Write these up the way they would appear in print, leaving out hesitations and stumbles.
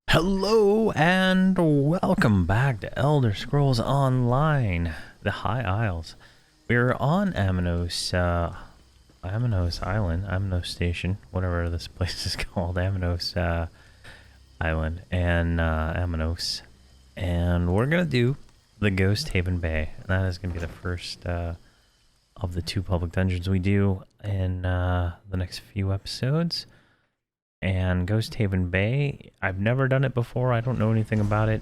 Hello and welcome back to Elder Scrolls Online, the High Isles. We're on Amanos Island, Amanos Station, whatever this place is called, Amanos Island, and Amanos. And we're going to do the Ghost Haven Bay. That is going to be the first of the two public dungeons we do in the next few episodes. And Ghost Haven Bay, I've never done it before. I don't know anything about it.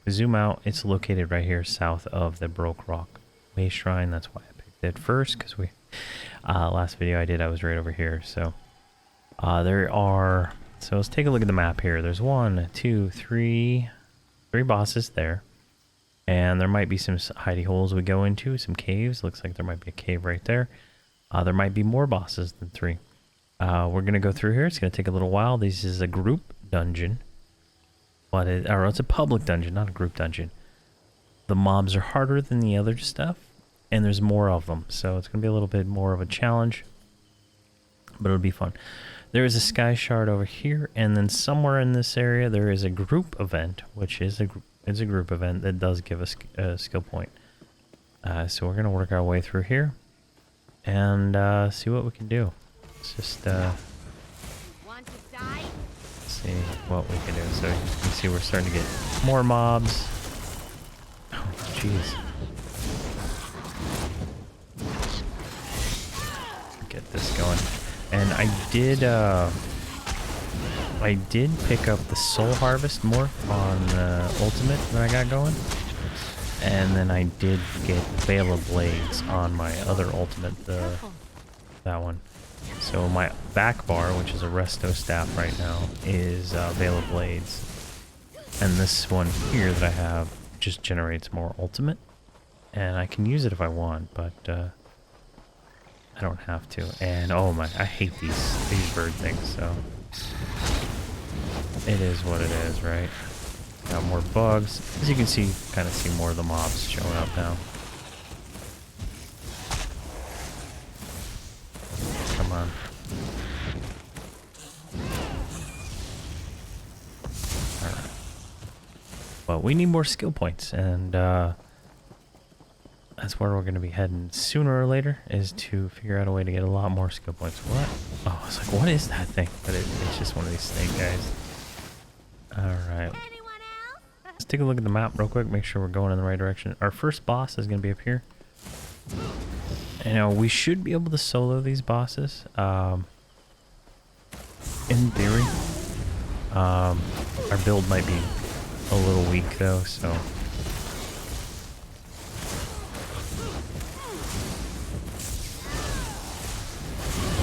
Zoom out. It's located right here south of the Broke Rock Way Shrine. That's why I picked it first, because we last video I did, I was right over here. So so let's take a look at the map here. There's three bosses there. And there might be some hidey holes we go into, some caves. Looks like there might be a cave right there. There might be more bosses than three. We're going to go through here. It's going to take a little while. This is a group dungeon. It's a public dungeon, not a group dungeon. The mobs are harder than the other stuff, and there's more of them. So it's going to be a little bit more of a challenge, but it'll be fun. There is a sky shard over here, and then somewhere in this area there is a group event, which is a group event that does give us a skill point. So we're going to work our way through here and see what we can do. Let's just see what we can do. So you can see we're starting to get more mobs. Oh, jeez. Get this going. And I did pick up the Soul Harvest morph on Ultimate that I got going. And then I did get Veil of Blades on my other Ultimate, that one. So my back bar, which is a Resto Staff right now, is Veil of Blades. And this one here that I have just generates more Ultimate. And I can use it if I want, but I don't have to. And oh my, I hate these bird things, so it is what it is, right? Got more bugs. As you can see, kind of see more of the mobs showing up now. Come on. Alright. But we need more skill points, and that's where we're going to be heading sooner or later, is to figure out a way to get a lot more skill points. What? Oh, I was like, what is that thing? But it's just one of these snake guys. Alright. Let's take a look at the map real quick, make sure we're going in the right direction. Our first boss is going to be up here. You know, we should be able to solo these bosses, in theory. Our build might be a little weak though, so. We'll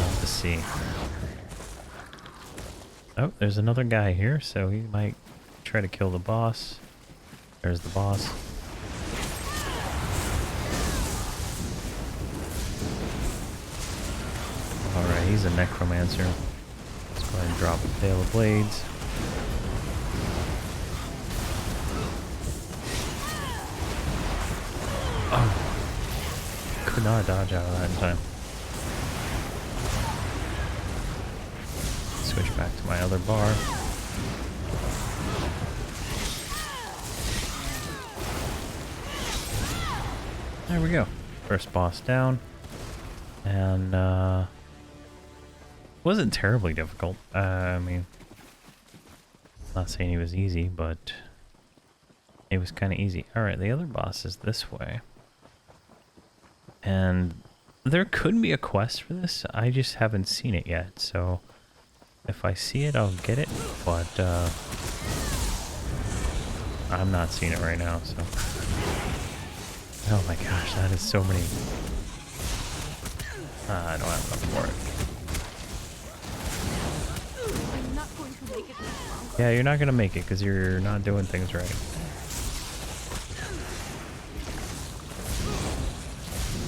have to see. Oh, there's another guy here, so he might try to kill the boss. There's the boss. Alright, he's a necromancer. Let's go ahead and drop a Veil of Blades. Oh! Could not dodge out of that in time. Switch back to my other bar. There we go. First boss down. And, wasn't terribly difficult. I mean, not saying he was easy, but it was kind of easy. Alright, the other boss is this way. And there could be a quest for this. I just haven't seen it yet, so if I see it, I'll get it, but I'm not seeing it right now, so. Oh my gosh, that is so many. I don't have enough for it. Yeah, you're not gonna make it because you're not doing things right.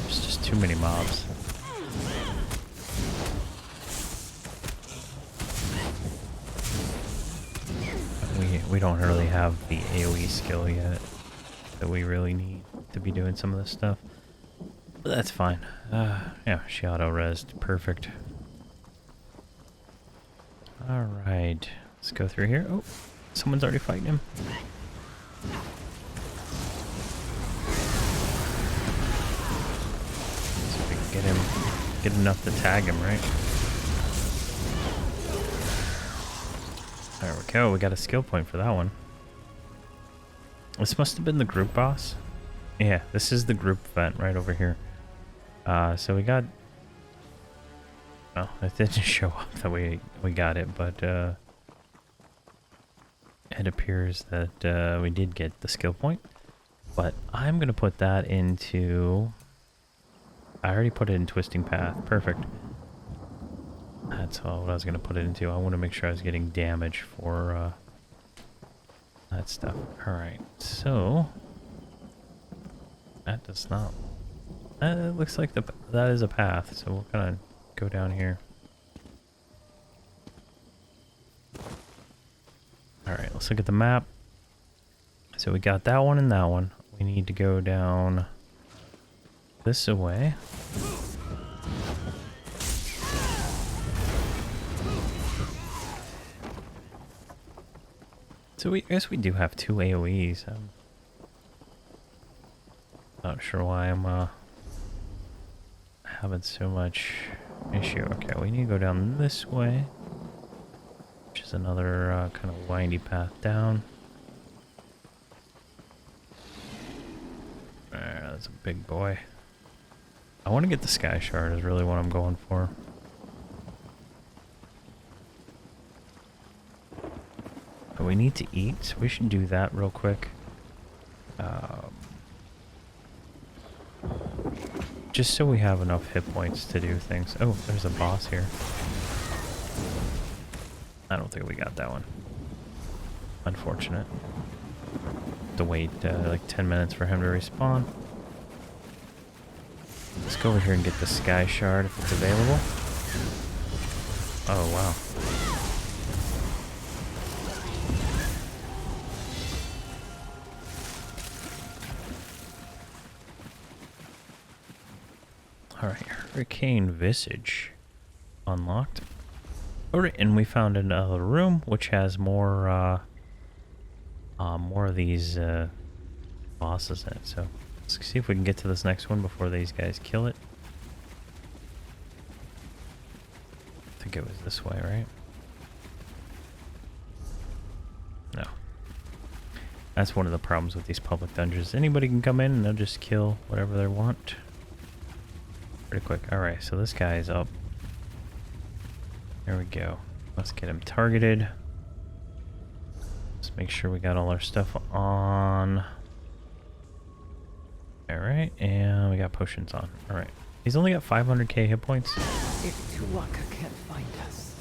There's just too many mobs. We don't really have the AoE skill yet that we really need to be doing some of this stuff. But that's fine. Yeah, she auto-resed. Perfect. Alright, let's go through here. Oh, someone's already fighting him. So we can get enough to tag him, right? There we go, we got a skill point for that one. This must have been the group boss. Yeah, this is the group event right over here. So we got... Well, it didn't show up that we got it, but it appears that we did get the skill point. But I'm going to put that into... I already put it in Twisting Path. Perfect. That's all what I was going to put it into. I want to make sure I was getting damage for that stuff. Alright, so... That does not... It looks like that is a path, so we're going to go down here. Alright, let's look at the map. So we got that one and that one. We need to go down this way. So I guess we do have 2 AoEs. I'm not sure why I'm having so much issue. Okay, we need to go down this way, which is another kind of windy path down. That's a big boy. I want to get the Sky Shard is really what I'm going for. But we need to eat, so we should do that real quick. Just so we have enough hit points to do things. Oh, there's a boss here. I don't think we got that one. Unfortunate. To wait like 10 minutes for him to respawn. Let's go over here and get the Sky Shard if it's available. Oh, wow. Alright, Hurricane Visage unlocked. Alright, and we found another room which has more of these bosses in it. So let's see if we can get to this next one before these guys kill it. I think it was this way, right? No. That's one of the problems with these public dungeons. Anybody can come in and they'll just kill whatever they want. Pretty quick. Alright, so this guy is up. There we go. Let's get him targeted. Let's make sure we got all our stuff on. Alright, and we got potions on. Alright. He's only got 500k hit points. If Tuwaka can't find us,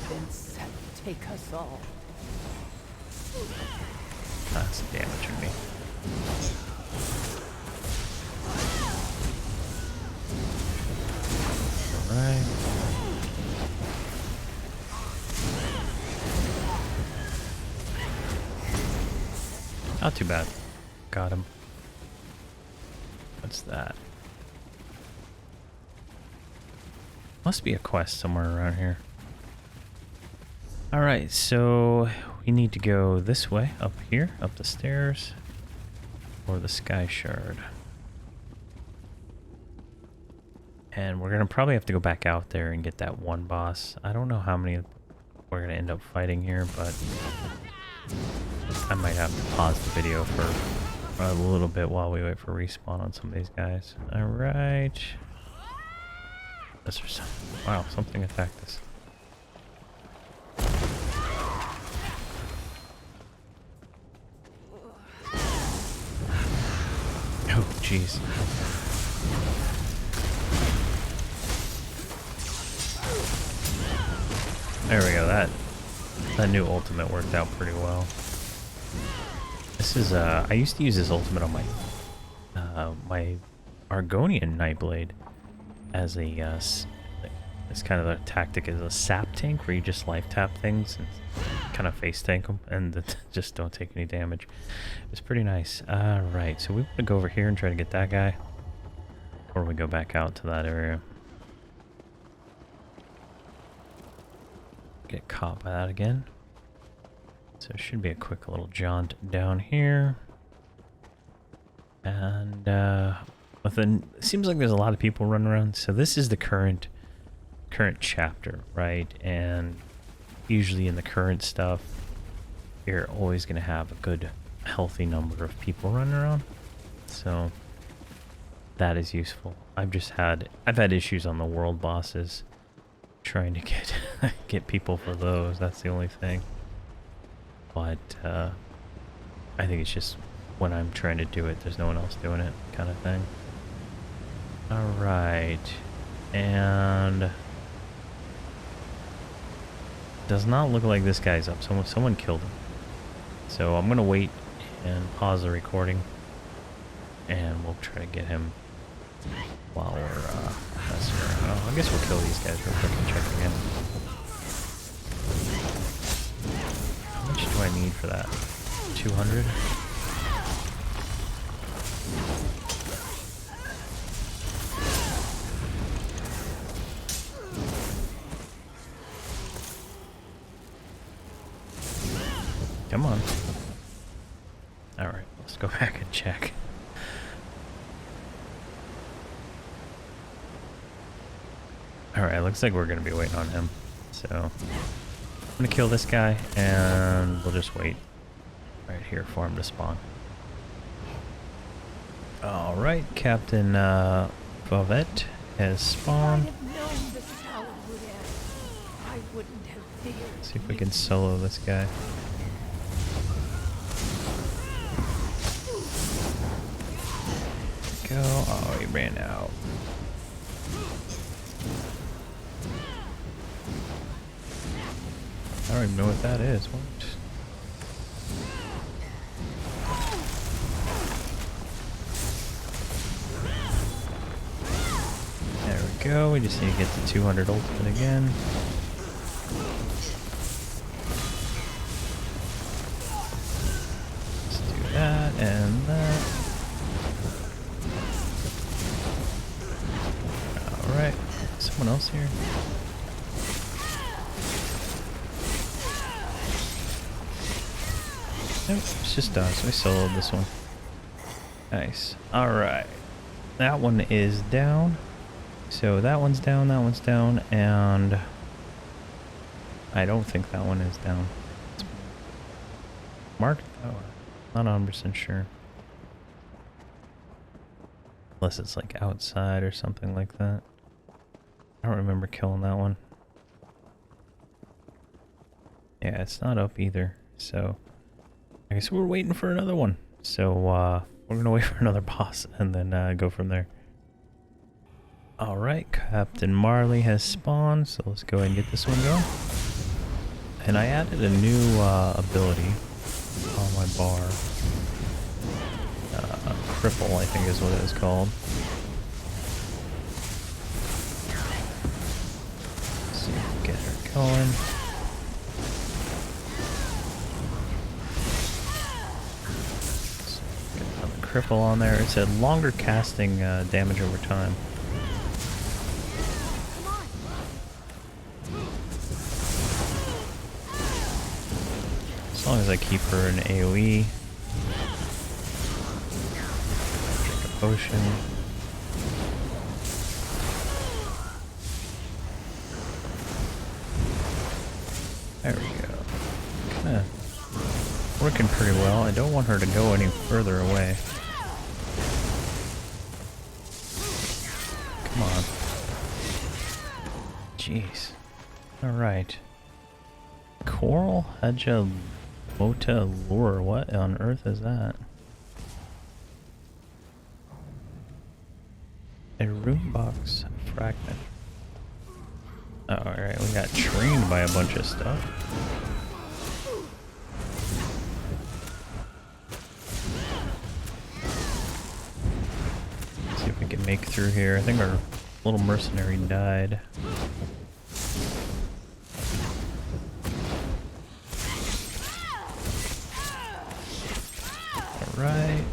then Set take us all. That's damaging me. Alright. Not too bad. Got him. What's that? Must be a quest somewhere around here. Alright, so we need to go this way, up here, up the stairs, for the Sky Shard. And we're gonna probably have to go back out there and get that one boss. I don't know how many we're gonna end up fighting here, but I might have to pause the video for a little bit while we wait for respawn on some of these guys. Alright. Wow, something attacked us. Oh, jeez. There we go. That new ultimate worked out pretty well. This is I used to use this ultimate on my my Argonian Nightblade as a it's kind of a tactic as a sap tank where you just life tap things and kind of face tank them and just don't take any damage. It's pretty nice. Alright, so we want to go over here and try to get that guy before we go back out to that area. get caught by that again. So it should be a quick little jaunt down here. And it seems like there's a lot of people running around. So this is the current chapter, right? And usually in the current stuff, you're always going to have a good, healthy number of people running around. So that is useful. I've had issues on the world bosses trying to get get people for those. That's the only thing. But I think it's just when I'm trying to do it, there's no one else doing it, kind of thing. All right, and does not look like this guy's up. Someone killed him. So I'm gonna wait and pause the recording, and we'll try to get him while we're messing around. Oh, I guess we'll kill these guys real quick and check again. How much do I need for that? 200? Come on. Alright, let's go back and check. Alright, looks like we're going to be waiting on him. So, I'm going to kill this guy, and we'll just wait right here for him to spawn. Alright, Captain Favet has spawned. See if we can solo this guy. Go. Oh, he ran out. I don't even know what that is. What? There we go. We just need to get the 200 ultimate again. Let's do that and that. Alright. Someone else here? Nope, it's just us. We soloed this one. Nice. Alright. That one is down. So that one's down, and I don't think that one is down. It's marked? Oh, not 100% sure. Unless it's like outside or something like that. I don't remember killing that one. Yeah, it's not up either. So I guess we're waiting for another one. So we're gonna wait for another boss and then go from there. Alright, Captain Marley has spawned, so let's go ahead and get this one going. And I added a new ability on my bar. Cripple, I think is what it is called. Let's see if we get her going. So get another cripple on there. It said longer casting damage over time. As long as I keep her in AoE. Drink a potion. There we go. Kinda working pretty well. I don't want her to go any further away. Come on. Jeez. Alright. Coral Hedja Mota Lure. What on earth is that? A room box fragment. Oh, alright, we got trained by a bunch of stuff. Let's see if we can make through here. I think our little mercenary died. Alright.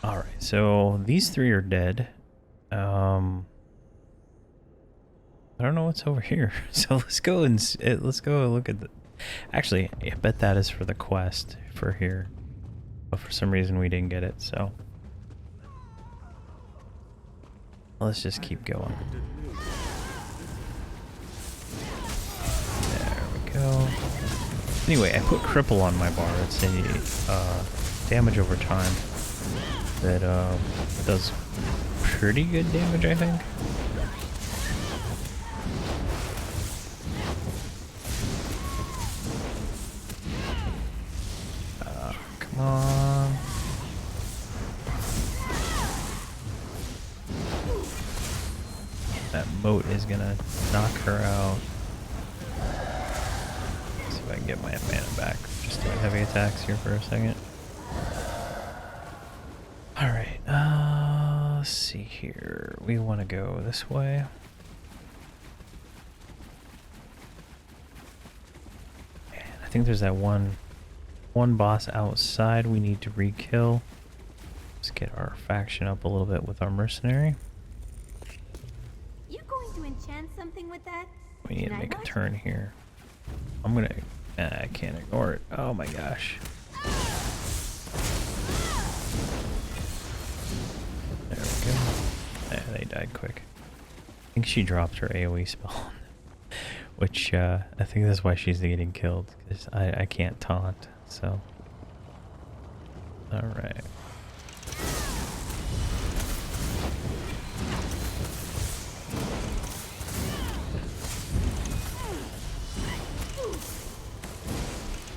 Alright, so these three are dead. I don't know what's over here. So let's go and let's go look at the... Actually, I bet that is for the quest for here. But for some reason we didn't get it, so... Let's just keep going. There we go. Anyway, I put cripple on my bar. It's a damage over time that does pretty good damage, I think. Come on. That moat is gonna knock her out. Let's see if I can get my mana back. Just doing heavy attacks here for a second. Alright, let's see here. We want to go this way. And I think there's that one boss outside we need to re-kill. Let's get our faction up a little bit with our mercenary. You going to enchant something with that? We need to make a turn here. I'm gonna... I can't ignore it. Oh my gosh. There we go. Yeah, they died quick. I think she dropped her AoE spell. Which, I think that's why she's getting killed. Because I can't taunt, so... Alright.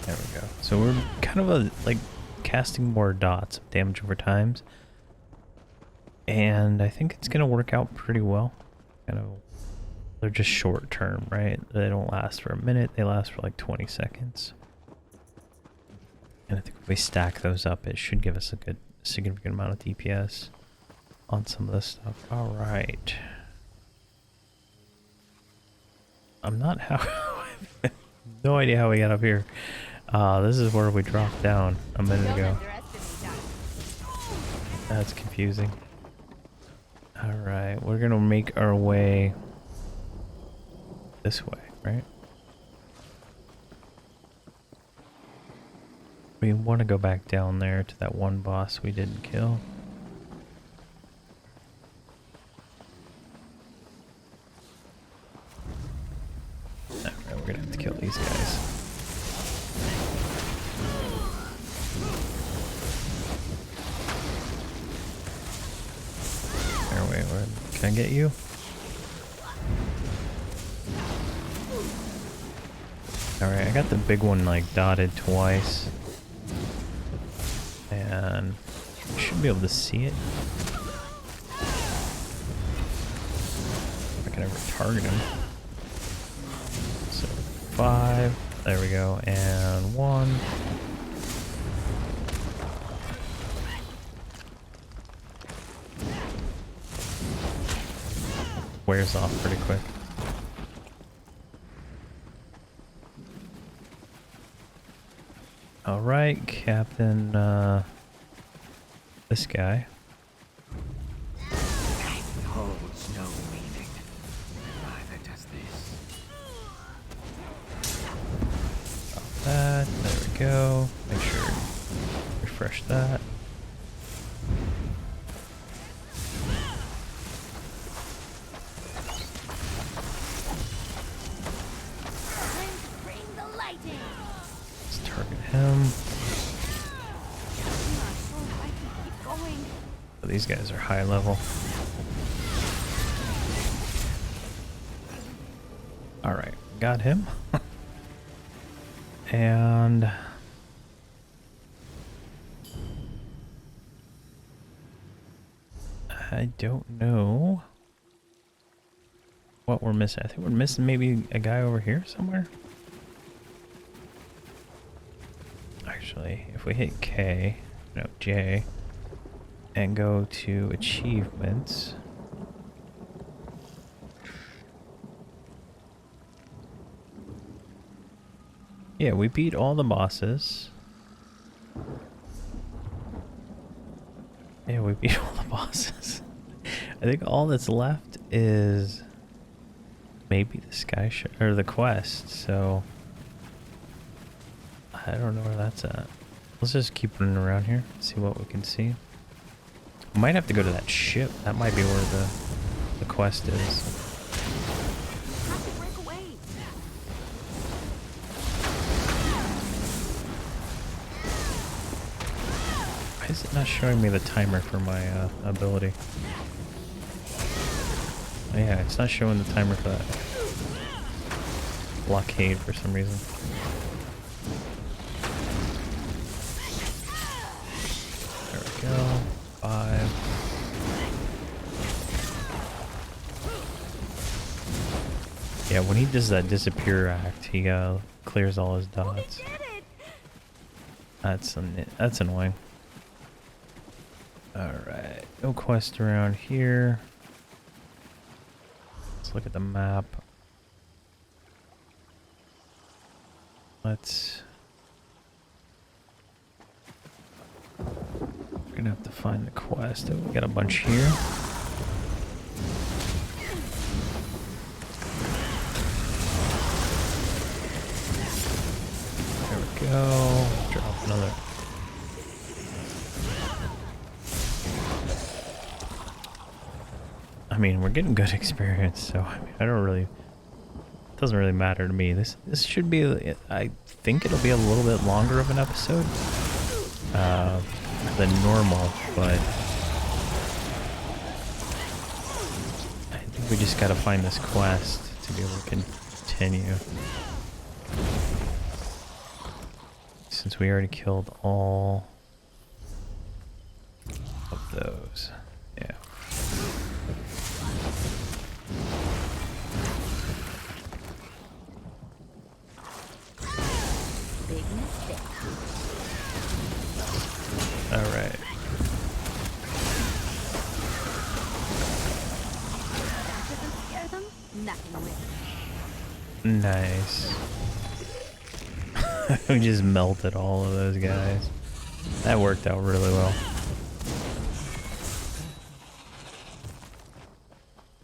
There we go. So we're kind of like casting more dots of damage over times. And I think it's going to work out pretty well. Kind of, they're just short term, right? They don't last for a minute. They last for like 20 seconds. And I think if we stack those up, it should give us a good, significant amount of DPS on some of this stuff. All right. I'm not how... no idea how we got up here. This is where we dropped down a minute ago. That's confusing. Alright, we're gonna make our way this way, right? We want to go back down there to that one boss we didn't kill. Alright, we're gonna have to kill these guys. Wait, can I get you? Alright, I got the big one like dotted twice. And I should be able to see it. If I can ever target him. So 5, there we go, and 1. Wears off pretty quick. All right, Captain, this guy. Holds no meaning. Neither does this. Drop that. There we go. Make sure refresh that. Let's target him. Oh, these guys are high level. Alright, got him. And I don't know what we're missing. I think we're missing maybe a guy over here somewhere. Actually, if we hit K, no, J, and go to achievements. Yeah, we beat all the bosses. Yeah, we beat all the bosses. I think all that's left is maybe the or the quest, so I don't know where that's at. Let's just keep running around here, see what we can see. We might have to go to that ship. That might be where the quest is. Have to break away. Why is it not showing me the timer for my ability? Oh yeah, it's not showing the timer for that blockade for some reason. There we go. 5. Yeah, when he does that disappear act, he clears all his dots. That's annoying. Alright, no quest around here. Let's look at the map. We're gonna have to find the quest. Oh, we got a bunch here. There we go. Drop another. I mean, we're getting good experience, so I mean, it doesn't really matter to me. This should be, I think it'll be a little bit longer of an episode than normal, but I think we just gotta find this quest to be able to continue. Since we already killed all of those. Yeah. Big mistake. All right. That doesn't scare them? Nothing will. Nice. We just melted all of those guys. That worked out really well.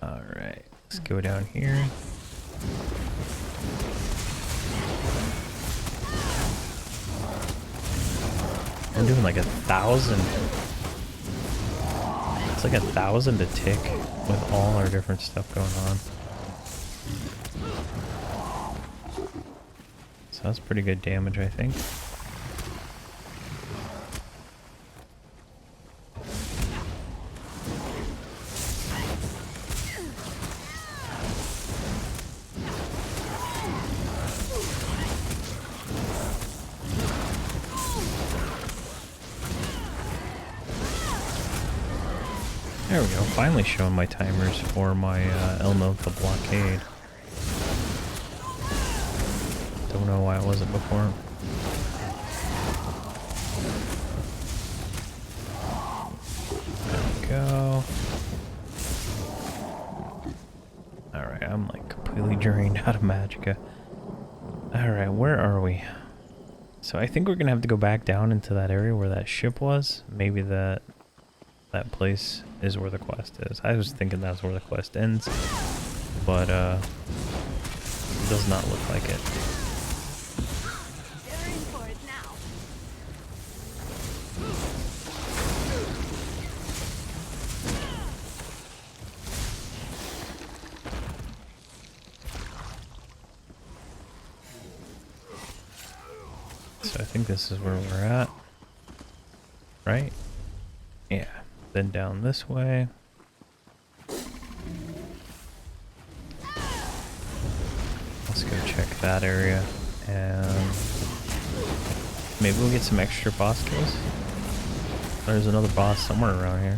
Alright, let's go down here. I'm doing like 1,000. It's like 1,000 a tick with all our different stuff going on. So that's pretty good damage, I think. There we go, finally showing my timers for my Elnoka blockade. Don't know why it wasn't before. There we go. Alright, I'm like completely drained out of magicka. Alright, where are we? So I think we're gonna have to go back down into that area where that ship was. Maybe that place is where the quest is. I was thinking that's where the quest ends, but it does not look like it. They're in for it now. So I think this is where we're at. Right? Yeah. Then down this way. Let's go check that area. And maybe we'll get some extra boss kills. There's another boss somewhere around here.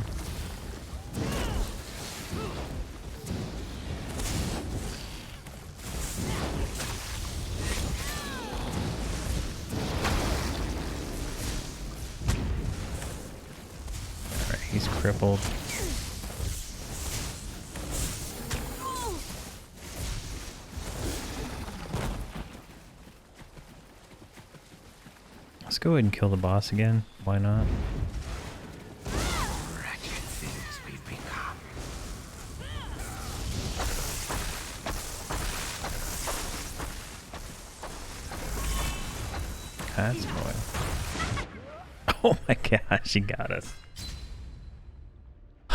He's crippled. Let's go ahead and kill the boss again. Why not? Wretched things we've become. That's going. Oh my gosh, he got us.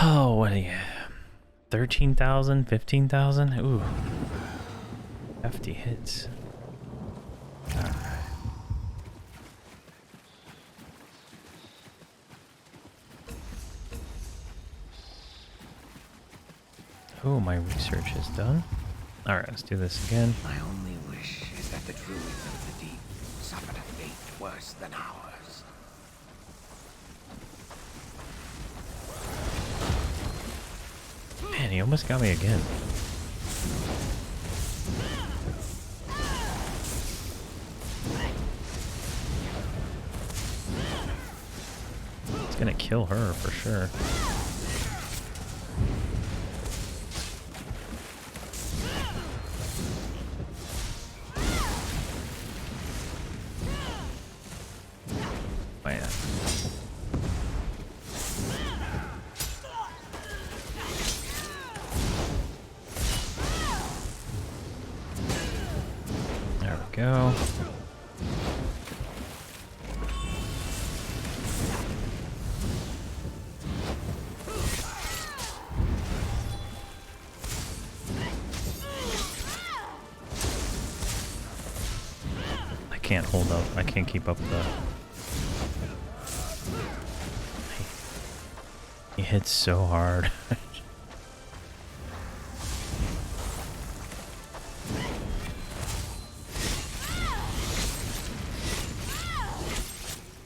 Oh, what do you? 13,000, 15,000. Ooh, hefty hits. All right. Oh, my research is done. All right, let's do this again. My only wish is that the druids of the deep suffered a fate worse than ours. Man, he almost got me again. It's gonna kill her for sure. Man. There we go. I can't hold up. I can't keep up the... He hits so hard.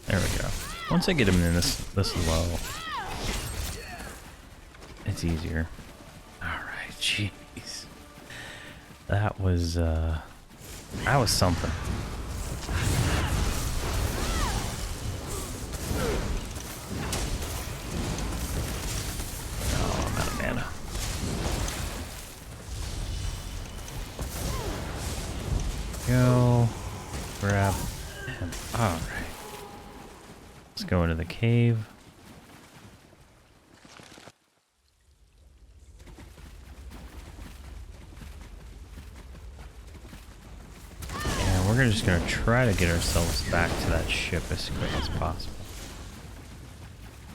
There we go. Once I get him in this low, it's easier. Alright, jeez. That was something. Oh, I'm out of mana. Go. Grab him. Alright. Let's go into the cave. And we're just gonna try to get ourselves back to that ship as quick as possible.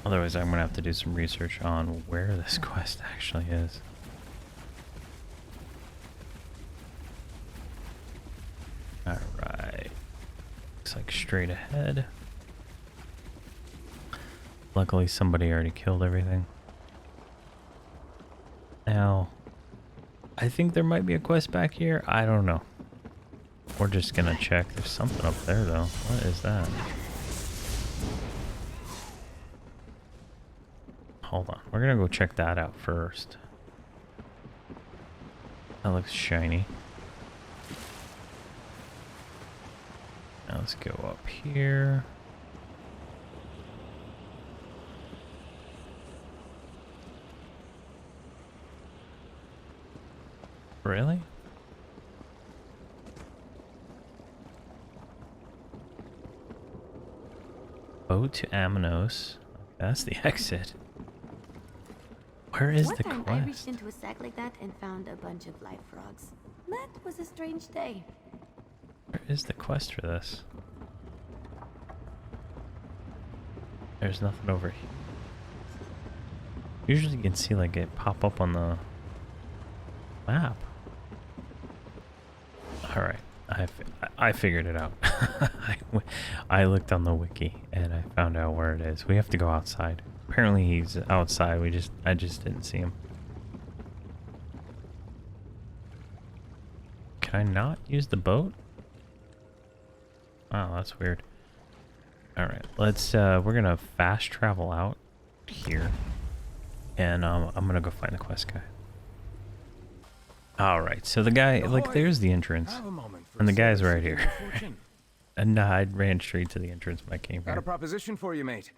Otherwise, I'm gonna have to do some research on where this quest actually is. Alright. Looks like straight ahead. Luckily, somebody already killed everything. Now, I think there might be a quest back here. I don't know. We're just gonna check. There's something up there, though. What is that? Hold on. We're gonna go check that out first. That looks shiny. Now let's go up here. Really? Boat to Amnos. That's the exit. Where is the One time I reached quest? into a sack like that and found a bunch of live frogs. That was a strange day. Where is the quest for this? There's nothing over here. Usually you can see like it pop up on the map. Alright, I figured it out. I looked on the wiki and I found out where it is. We have to go outside. Apparently he's outside. I just didn't see him. Can I not use the boat? Wow, that's weird. Alright, let's we're gonna fast travel out here. And I'm gonna go find the quest guy. Alright, so the guy, like, there's the entrance. And the guy's right here. And I ran straight to the entrance when I came Got a here. proposition for you, mate.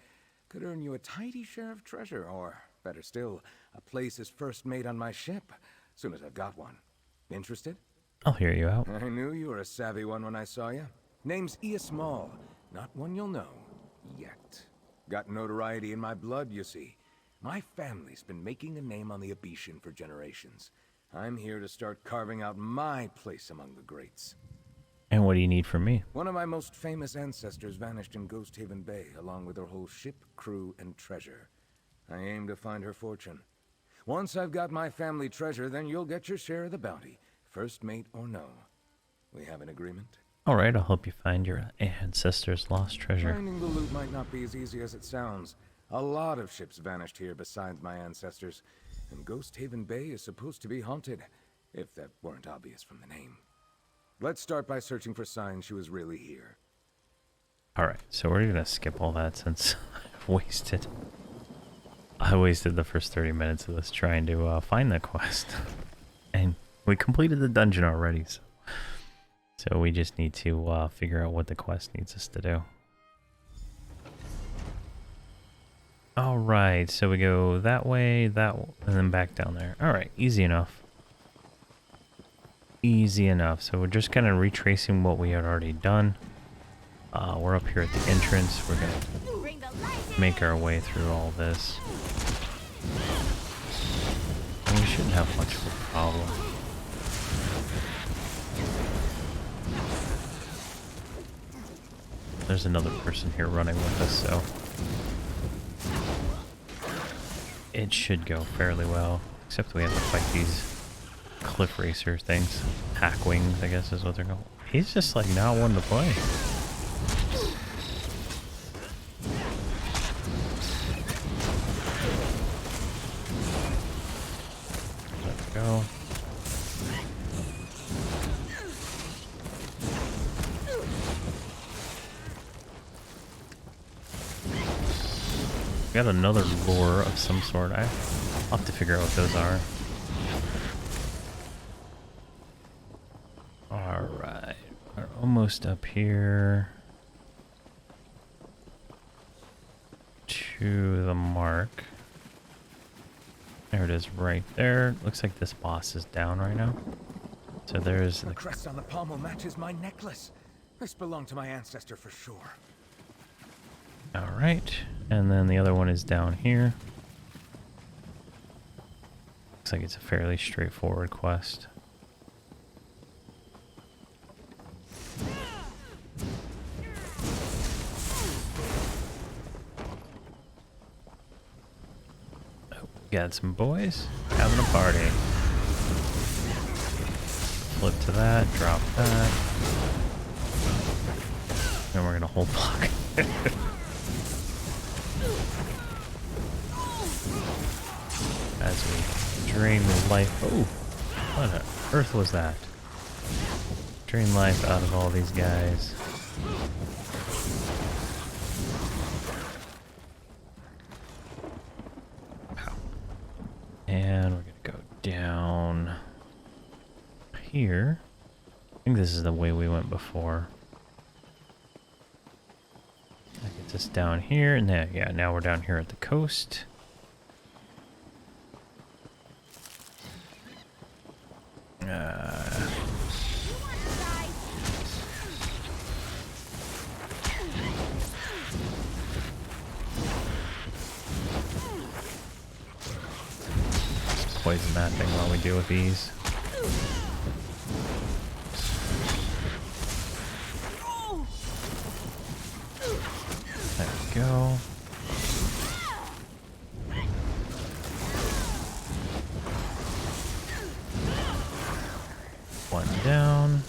Could earn you a tidy share of treasure, or better still, a place is first made on my ship. Soon as I've got one. Interested? I'll hear you out. I knew you were a savvy one when I saw you. Name's Small. Not one you'll know. Yet. Got notoriety in my blood, you see. My family's been making a name on the Abetian for generations. I'm here to start carving out my place among the greats. And what do you need from me? One of my most famous ancestors vanished in Ghost Haven Bay, along with her whole ship, crew, and treasure. I aim to find her fortune. Once I've got my family treasure, then you'll get your share of the bounty, first mate or no. We have an agreement? All right, I'll help you find your ancestors' lost treasure. Finding the loot might not be as easy as it sounds. A lot of ships vanished here besides my ancestors, and Ghost Haven Bay is supposed to be haunted, if that weren't obvious from the name. Let's start by searching for signs she was really here. All right, so we're gonna skip all that since I wasted the first 30 minutes of this trying to find that quest, and we completed the dungeon already. So we just need to figure out what the quest needs us to do. All right, so we go that way, and then back down there. All right, easy enough. Easy enough. So we're just kind of retracing what we had already done. We're up here at the entrance. We're going to make our way through all this. And we shouldn't have much of a problem. There's another person here running with us, so it should go fairly well. Except we have to fight these cliff racer things. Hack wings, I guess is what they're called. He's just like not one to play. There we go. Got another lure of some sort. I'll have to figure out what those are. Alright, we're almost up here to the mark. There it is right there. Looks like this boss is down right now. So there's The crest on the pommel matches my necklace. This belonged to my ancestor for sure. Alright, and then the other one is down here. Looks like it's a fairly straightforward quest. Oh, got some boys having a party. Flip to that, drop that. And we're gonna hold block. As we drain the life. Oh, what on earth was that? Drain life out of all these guys. Wow. And we're gonna go down here. I think this is the way we went before. That gets us down here, and then, yeah, now we're down here at the coast. Poison that thing while we deal with these. There we go. One down.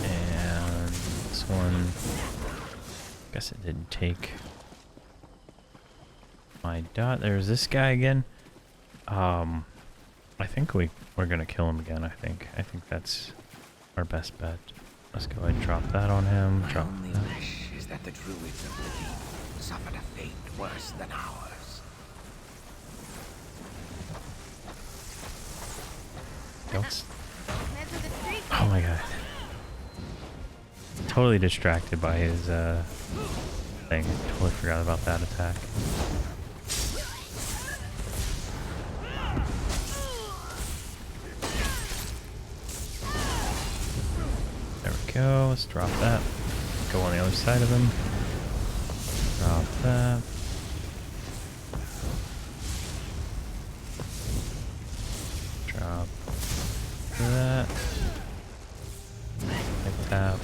And this one, guess it didn't take my dot. There's this guy again. I think we're gonna kill him again. I think that's our best bet. Let's go ahead and drop that on him. My Drop only that. wish is that the druids of the deep suffered a fate worse than ours. Don't. Oh my god. Totally distracted by his thing. Totally forgot about that attack. There we go. Let's drop that. Go on the other side of him. Drop that. Drop that. tap.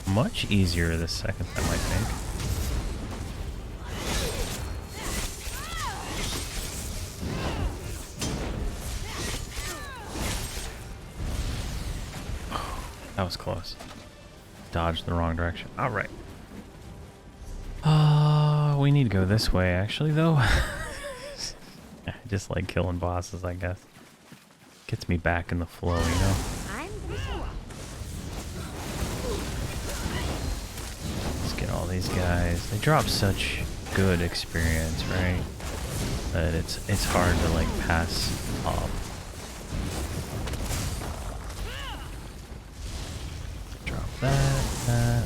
Much easier the second time, I think. That was close. Dodged the wrong direction. All right. We need to go this way, actually, though. I just like killing bosses, I guess. Gets me back in the flow, you know? I'm gonna show up. Let's get all these guys. They drop such good experience, right? That it's hard to like pass up. Drop that.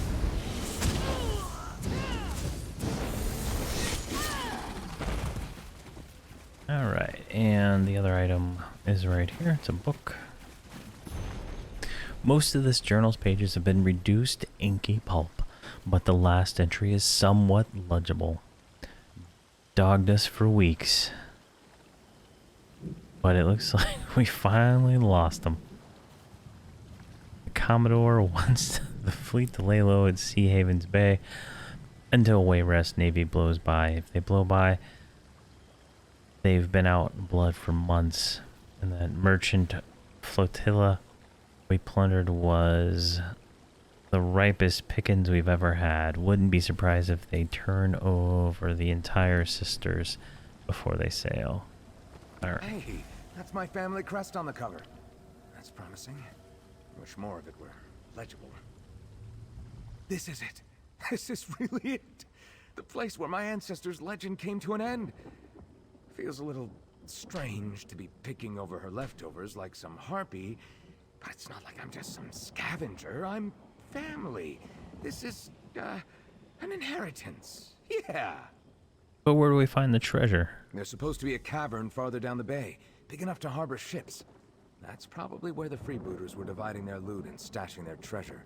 Alright, and the other item is right here. It's a book. Most of this journal's pages have been reduced to inky pulp, but the last entry is somewhat legible. Dogged us for weeks, but it looks like we finally lost them. The Commodore wants the fleet to lay low at Sea Havens Bay until Wayrest Navy blows by. If they blow by, they've been out in blood for months, and that merchant flotilla we plundered was the ripest pickings we've ever had. Wouldn't be surprised if they turn over the entire sisters before they sail. All right. Hey, that's my family crest on the cover. That's promising. Wish more of it were legible. This is it. This is really it. The place where my ancestors' legend came to an end. Feels a little strange to be picking over her leftovers like some harpy, but it's not like I'm just some scavenger. I'm family. This is, an inheritance. Yeah. But where do we find the treasure? There's supposed to be a cavern farther down the bay, big enough to harbor ships. That's probably where the freebooters were dividing their loot and stashing their treasure.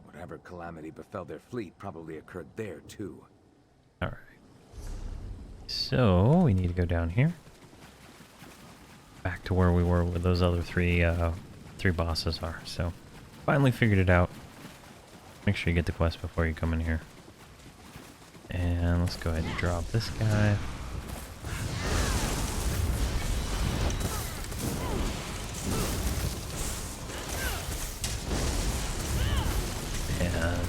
Whatever calamity befell their fleet probably occurred there, too. All right. So we need to go down here. Back to where we were with those other three bosses are. So finally figured it out. Make sure you get the quest before you come in here. And let's go ahead and drop this guy. And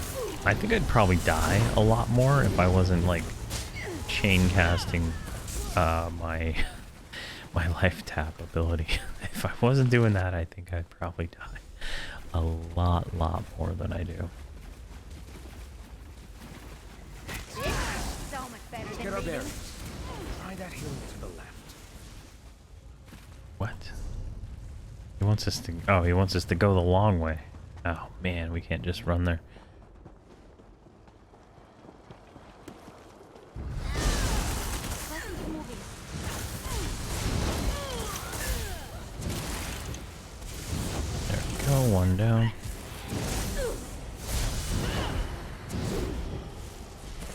I think I'd probably die a lot more if I wasn't like chain casting my life tap ability. If I wasn't doing that, I think I'd probably die a lot more than I do. So much better Let's than get our reading. bearings. Try that hill to the left. What? He wants us to... Oh, he wants us to go the long way. Oh, man, we can't just run there. Buses moving. There we go, one down.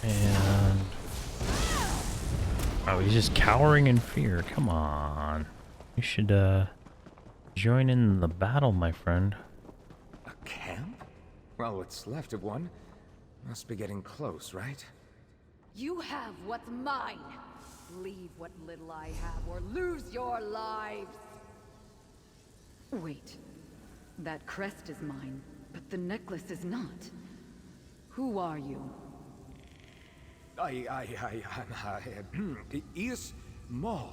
And... Oh, he's just cowering in fear. Come on. You should, join in the battle, my friend. A camp? Well, what's left of one. Must be getting close, right? You have what's mine. Leave what little I have or lose your lives. Wait. That crest is mine, but the necklace is not. Who are you? Eos Maul.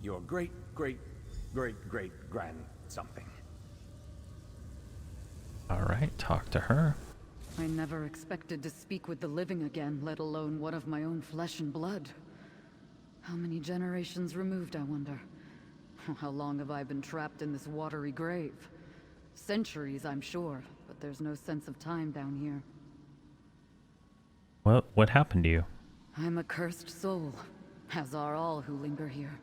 Your great-great-great-great-grand something. Alright, talk to her. I never expected to speak with the living again, let alone one of my own flesh and blood. How many generations removed, I wonder? How long have I been trapped in this watery grave? Centuries, I'm sure, but there's no sense of time down here. What happened to you? I'm a cursed soul, as are all who linger here.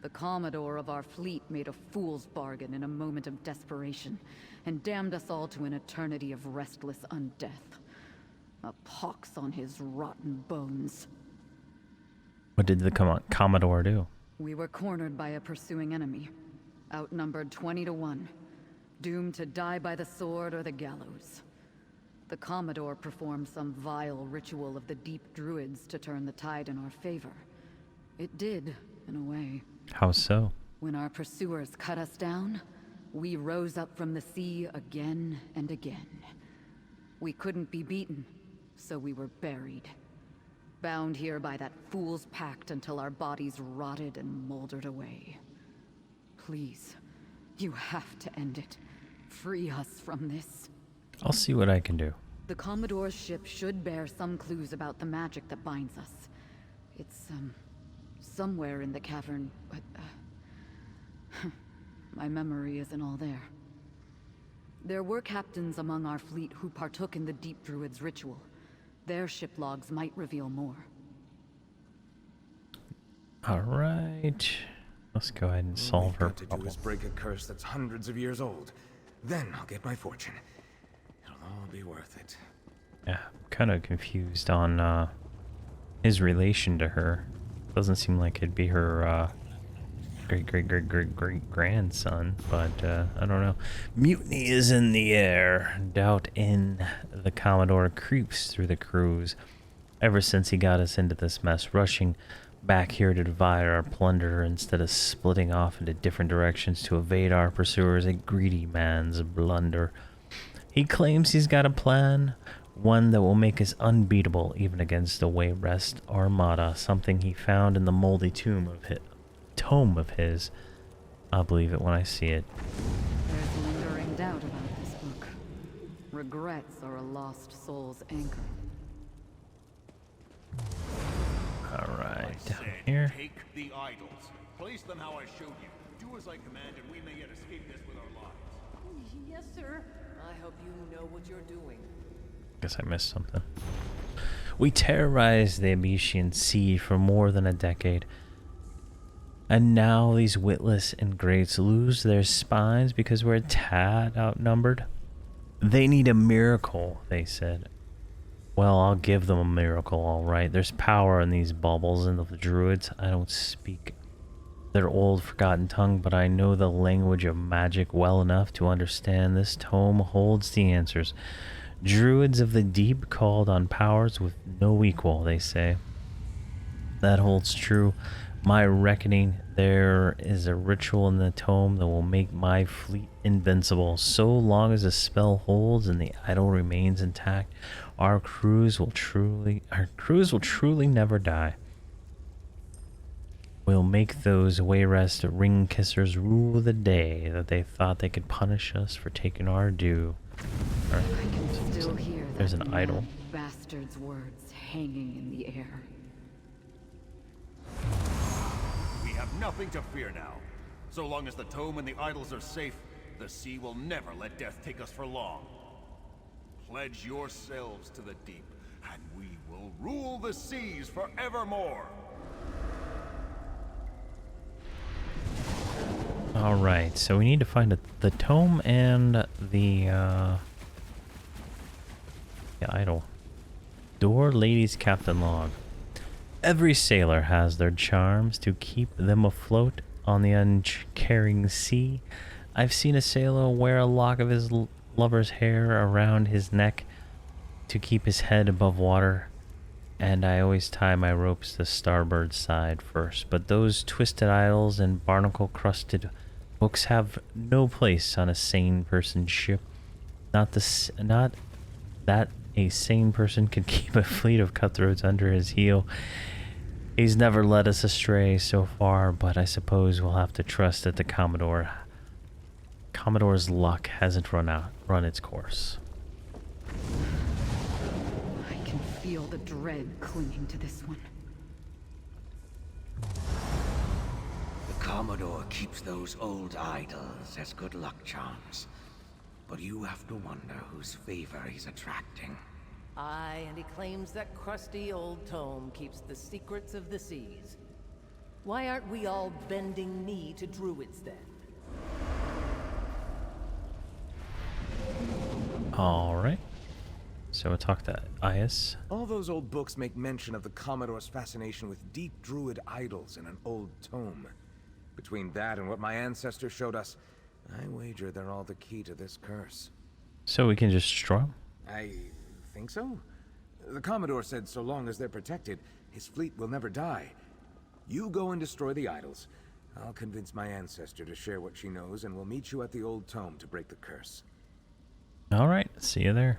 The Commodore of our fleet made a fool's bargain in a moment of desperation, and damned us all to an eternity of restless undeath. A pox on his rotten bones. What did the Commodore do? We were cornered by a pursuing enemy, outnumbered 20 to 1, doomed to die by the sword or the gallows. The Commodore performed some vile ritual of the deep druids to turn the tide in our favor. It did, in a way. How so? When our pursuers cut us down, we rose up from the sea again and again. We couldn't be beaten, so we were buried. Bound here by that fool's pact until our bodies rotted and moldered away. Please, you have to end it. Free us from this. I'll see what I can do. The Commodore's ship should bear some clues about the magic that binds us. It's, somewhere in the cavern, but, my memory isn't all there. There were captains among our fleet who partook in the Deep Druid's ritual. Their ship logs might reveal more. Alright. Let's go ahead and solve her All we've got to do problem. is break a curse that's hundreds of years old. Then I'll get my fortune. It'll all be worth it. Yeah, I'm kind of confused on his relation to her. Doesn't seem like it'd be her great-great-great-great-great-grandson, but I don't know. Mutiny is in the air. Doubt in the Commodore creeps through the crews. Ever since he got us into this mess, rushing back here to divide our plunder instead of splitting off into different directions to evade our pursuers, a greedy man's blunder. He claims he's got a plan, one that will make us unbeatable even against the Wayrest Armada, something he found in the moldy tome of his. I'll believe it when I see it. There's lingering doubt about this book. Regrets are a lost soul's anchor. Alright, down here. Take the idols. Place them how I showed you. Do as I command and we may yet escape this with our lives. Yes, sir. I hope you know what you're doing. Guess I missed something. We terrorized the Abyssean Sea for more than a decade. And now these witless ingrates lose their spines because we're a tad outnumbered. They need a miracle, they said. Well, I'll give them a miracle, all right. There's power in these baubles and the druids. I don't speak their old forgotten tongue, but I know the language of magic well enough to understand this tome holds the answers. Druids of the deep called on powers with no equal, they say. That holds true. My reckoning, there is a ritual in the tome that will make my fleet invincible. So long as the spell holds and the idol remains intact, our crews will truly never die. We'll make those Wayrest ring kissers rue the day that they thought they could punish us for taking our due. I can still hear There's that an idol. bastard's words hanging in the air. We have nothing to fear now. So long as the tome and the idols are safe, the sea will never let death take us for long. Pledge yourselves to the deep, and we will rule the seas forevermore. Alright, so we need to find the tome and the idol. Door Ladies Captain Log. Every sailor has their charms to keep them afloat on the uncaring sea. I've seen a sailor wear a lock of his lover's hair around his neck to keep his head above water, and I always tie my ropes to starboard side first. But those twisted idols and barnacle-crusted hooks have no place on a sane person's ship. Not that a sane person could keep a fleet of cutthroats under his heel. He's never led us astray so far, but I suppose we'll have to trust that the Commodore's luck hasn't run its course. I can feel the dread clinging to this one. The Commodore keeps those old idols as good luck charms. But you have to wonder whose favor he's attracting. Aye, and he claims that crusty old tome keeps the secrets of the seas. Why aren't we all bending knee to druids then? Alright. So we'll talk to Ias. All those old books make mention of the Commodore's fascination with deep druid idols in an old tome. Between that and what my ancestors showed us, I wager they're all the key to this curse. So we can just destroy them? I think so. The Commodore said so long as they're protected, his fleet will never die. You go and destroy the idols. I'll convince my ancestor to share what she knows, and we'll meet you at the old tome to break the curse. Alright, see you there.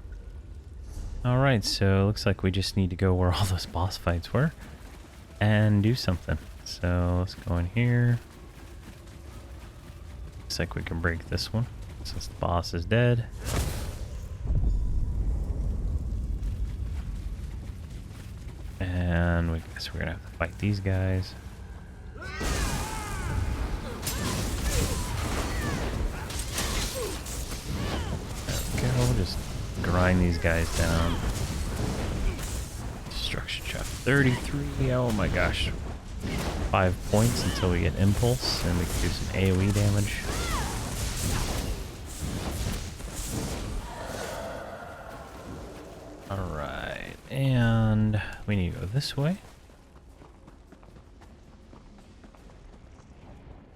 Alright, so looks like we just need to go where all those boss fights were and do something. So let's go in here. Looks like we can break this one since the boss is dead. And we guess we're gonna have to fight these guys. There we go, just grind these guys down. Destruction shot 33, oh my gosh. 5 points until we get impulse and we can do some AoE damage. Alright, and we need to go this way.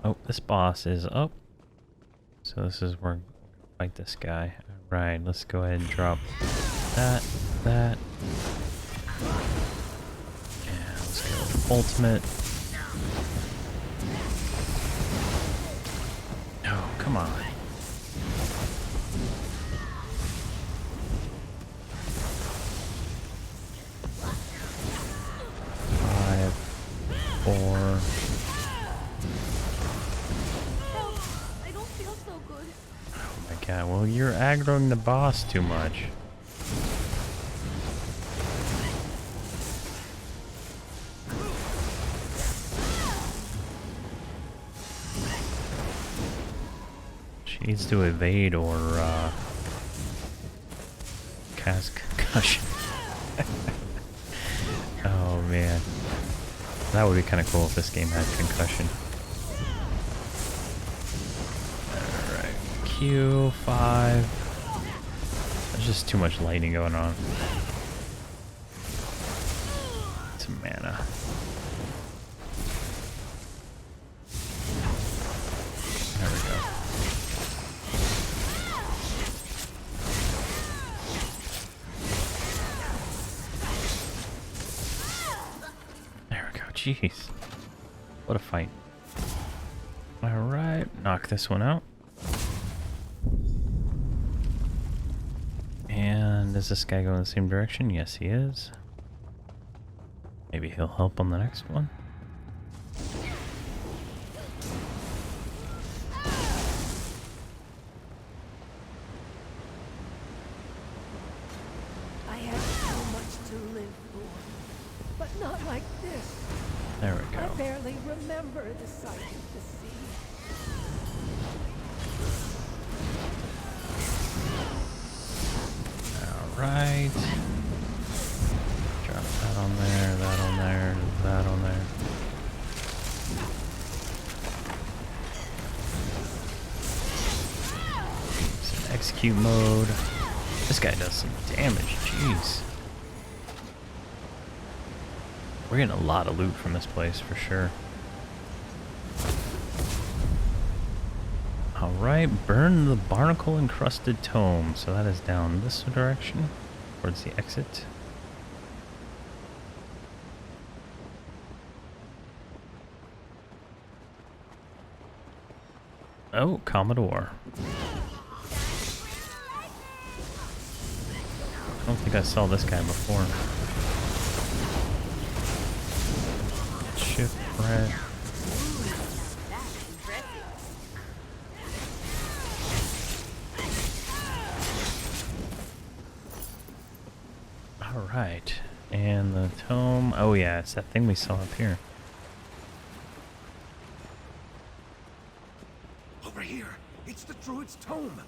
Oh, this boss is up. So this is where we fight this guy. Alright, let's go ahead and drop that. And let's go with ultimate. Oh, come on. Five, 4. I don't feel so good. Oh my god, well you're aggroing the boss too much. She needs to evade or cast concussion. Oh man. That would be kind of cool if this game had concussion. Alright, Q5. There's just too much lightning going on. Some mana. There we go. There we go. Jeez. What a fight. Alright, knock this one out. And is this guy going the same direction? Yes, he is. Maybe he'll help on the next one. I have so much to live for, but not like this. There we I go. barely remember the sight of the sea. Alright. Drop that on there, that on there, that on there. Some execute mode. This guy does some damage, jeez. We're getting a lot of loot from this place for sure. Alright, burn the barnacle encrusted tome. So that is down this direction, towards the exit. Oh, Commodore. I don't think I saw this guy before. Shipwreck. Alright, and the tome. Oh yeah, it's that thing we saw up here. Over here! It's the druid's tome!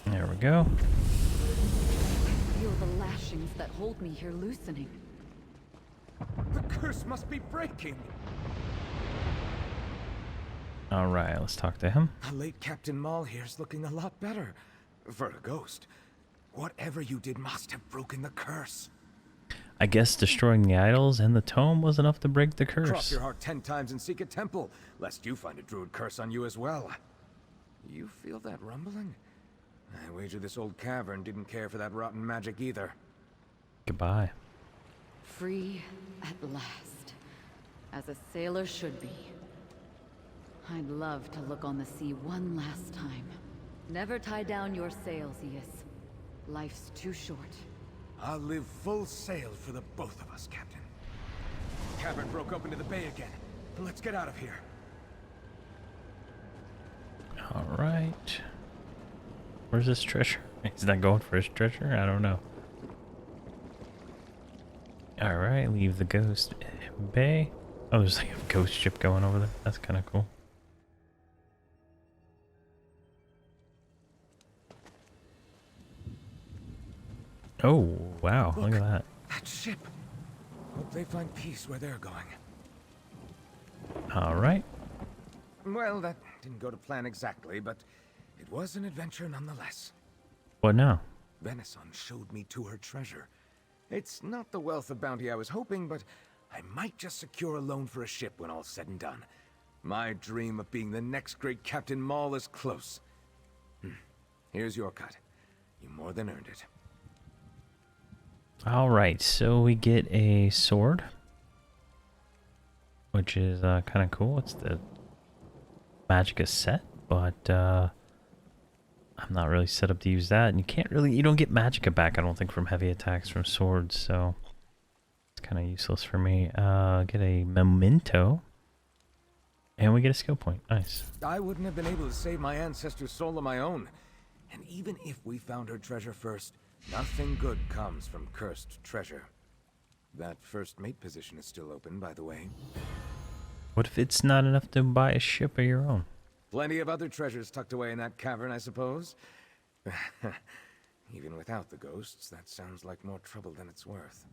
There we go. I feel the lashings that hold me here loosening. The curse must be breaking! All right, let's talk to him. The late Captain Maul here's looking a lot better. For a ghost. Whatever you did must have broken the curse. I guess destroying the idols and the tome was enough to break the Cross curse. your heart 10 times and seek a temple, lest you find a druid curse on you as well. You feel that rumbling? I wager this old cavern didn't care for that rotten magic either. Goodbye. Free at last, as a sailor should be. I'd love to look on the sea one last time. Never tie down your sails, Ias. Life's too short. I'll live full sail for the both of us, Captain. Cavern broke open to the bay again. Let's get out of here. All right. Where's his treasure? He's not going for his treasure? I don't know. All right, leave the ghost bay. Oh, there's like a ghost ship going over there. That's kind of cool. Oh, wow. Look at that. That ship. Hope they find peace where they're going. All right. Well, that didn't go to plan exactly, but it was an adventure nonetheless. What now? Venison showed me to her treasure. It's not the wealth of bounty I was hoping, but I might just secure a loan for a ship when all's said and done. My dream of being the next great Captain Maul is close. Here's your cut. You more than earned it. All right, so we get a sword, which is kind of cool. It's the Magicka set, but I'm not really set up to use that. And you don't get Magicka back, I don't think, from heavy attacks from swords, so it's kind of useless for me. Get a memento, and we get a skill point. Nice. I wouldn't have been able to save my ancestor's soul on my own. And even if we found her treasure first, nothing good comes from cursed treasure. That first mate position is still open, by the way. What if it's not enough to buy a ship of your own? Plenty of other treasures tucked away in that cavern, I suppose. Even without the ghosts, that sounds like more trouble than it's worth.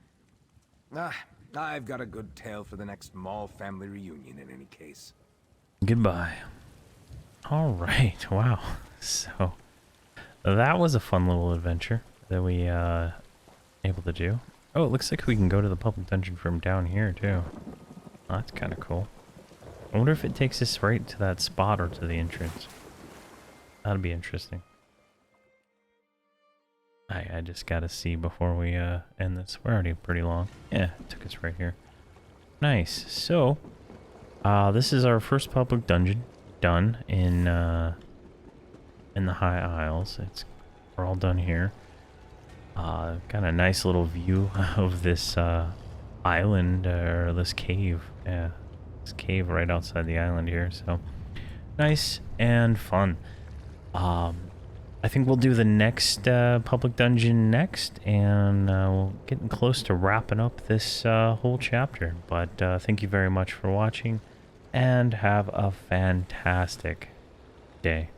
I've got a good tale for the next Maul family reunion in any case. Goodbye. All right. Wow. So that was a fun little adventure that we able to do. Oh, it looks like we can go to the public dungeon from down here too. Oh, that's kind of cool. I wonder if it takes us right to that spot or to the entrance. That'd be interesting. I just gotta see before we end this. We're already pretty long. Yeah, it took us right here. Nice. So, this is our first public dungeon done in the High Isles. We're all done here. Got a nice little view of this island, or this cave. Yeah, this cave right outside the island here. So, nice and fun. I think we'll do the next public dungeon next, and we're getting close to wrapping up this whole chapter. But thank you very much for watching, and have a fantastic day.